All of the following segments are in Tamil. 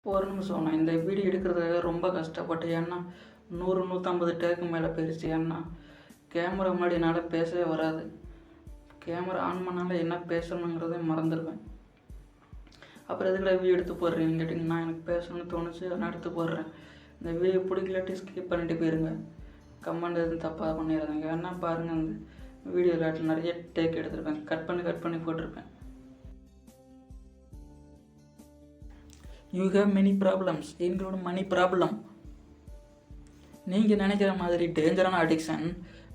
ஒரு நிமிஷம். நான் இந்த வீடியோ எடுக்கிறதுக்காக ரொம்ப கஷ்டப்பட்டேன். ஏன்னா 100, 150 டேக்கு மேலே போயிடுச்சு. ஏன்னா கேமரா முன்னாடி என்னால் பேசவே வராது. கேமரா ஆன் பண்ணாலும் என்ன பேசணுங்கிறதே மறந்துடுவேன். அப்புறம் எதுக்குடா வீடியோ எடுத்து போடுறீங்கன்னு கேட்டிங்கன்னா, எனக்கு பேசணும்னு தோணுச்சு, நான் எடுத்து போடுறேன். இந்த வீடியோ பிடிக்கலாட்டி ஸ்கிப் பண்ணிட்டு போயிருங்க. கமெண்ட் எதுவும் தப்பாக பண்ணிடுறாங்க. ஏன்னா பாருங்கள், அந்த வீடியோவில் நிறைய டேக் எடுத்திருப்பேன். கட் பண்ணி போட்டிருப்பேன். You have many problems include money problem. நீங்கள் நினைக்கிற மாதிரி டேஞ்சரான அடிக்ஷன்,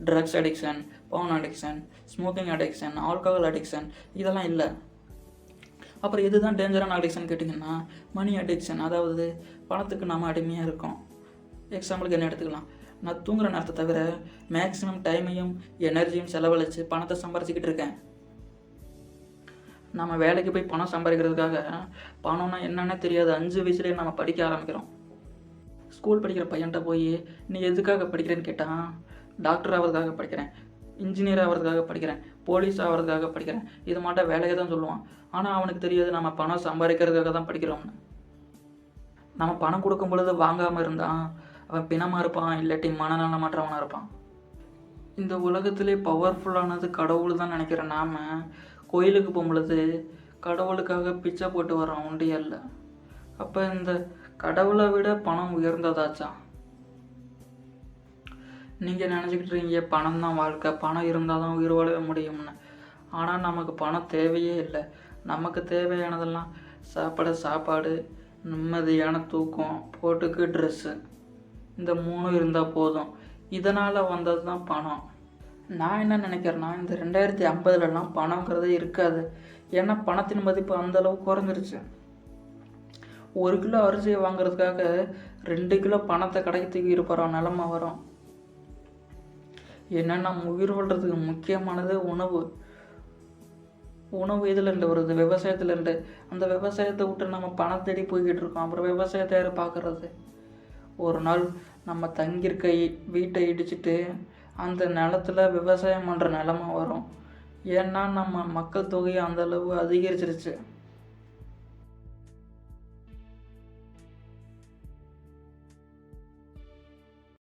ட்ரக்ஸ் அடிக்ஷன், பவுன் addiction, smoking addiction, alcohol addiction இதெல்லாம் இல்லை. அப்புறம் எதுதான் டேஞ்சரான அடிக்ஷன் கேட்டிங்கன்னா, மணி அடிக்ஷன். அதாவது பணத்துக்கு நாம் அடிமையாக இருக்கோம். எக்ஸாம்பிளுக்கு என்ன எடுத்துக்கலாம், நான் தூங்குகிற நேரத்தை தவிர மேக்ஸிமம் டைமையும் எனர்ஜியும் செலவழித்து பணத்தை சம்பாரிச்சிக்கிட்டு இருக்கேன். நம்ம வேலைக்கு போய் பணம் சம்பாதிக்கிறதுக்காக பணம்னா என்னென்ன தெரியாது 5 வயசுலேயே நம்ம படிக்க ஆரம்பிக்கிறோம். ஸ்கூல் படிக்கிற பையன்கிட்ட போய் நீ எதுக்காக படிக்கிறேன்னு கேட்டால், டாக்டர் ஆகிறதுக்காக படிக்கிறேன், இன்ஜினியர் ஆகிறதுக்காக படிக்கிறேன், போலீஸ் ஆகிறதுக்காக படிக்கிறேன், இது மாட்ட வேலையை தான் சொல்லுவான். ஆனால் அவனுக்கு தெரியாது நம்ம பணம் சம்பாதிக்கிறதுக்காக தான் படிக்கிறோம்னு. நம்ம பணம் கொடுக்கும் பொழுது வாங்காமல் இருந்தான் அவன் பிணமாக இருப்பான், இல்லாட்டி மனநல மாற்றவனாக இருப்பான். இந்த உலகத்திலே பவர்ஃபுல்லானது கடவுள் தான் நினைக்கிற நாம் கோயிலுக்கு போகும்பொழுது கடவுளுக்காக பிச்சை போட்டு வரோம் உண்டியல்ல. அப்போ இந்த கடவுளை விட பணம் உயர்ந்ததாச்சா? நீங்கள் நினச்சிக்கிட்டு இருக்கீங்க பணம் தான் வாழ்க்கை, பணம் இருந்தால் தான் உயிர் வாழவே முடியும்னு. ஆனால் நமக்கு பணம் தேவையே இல்லை. நமக்கு தேவையானதெல்லாம் சாப்பாடு, நிம்மதியான தூக்கம், போட்டுக்கு ட்ரெஸ்ஸு, இந்த 3 இருந்தால் போதும். இதனால் வந்தது தான் பணம். நான் என்ன நினைக்கிறேன்னா, இந்த 2050லலாம் பணங்கிறதே இருக்காது. ஏன்னா பணத்தின் மதிப்பு அந்தளவு குறைஞ்சிருச்சு. 1 கிலோ அரிசியை வாங்குறதுக்காக 2 கிலோ பணத்தை கடைக்கு தூக்கிட்டு போகிற நிலமை வரும். ஏன்னா நம்ம உயிர் வாழ்கிறதுக்கு முக்கியமானது உணவு. உணவு இதில் வருது, விவசாயத்துலேருந்து. அந்த விவசாயத்தை விட்டு நம்ம பணம் தேடி போய்கிட்டு இருக்கோம். அப்புறம் விவசாயத்தை யார் பார்க்குறது? ஒரு நாள் நம்ம தங்கியிருக்க வீட்டை இடிச்சிட்டு அந்த நிலத்தில் விவசாயம் பண்ணுற நிலமை வரும். ஏன்னா நம்ம மக்கள் தொகை அந்தளவு அதிகரிச்சிருச்சு.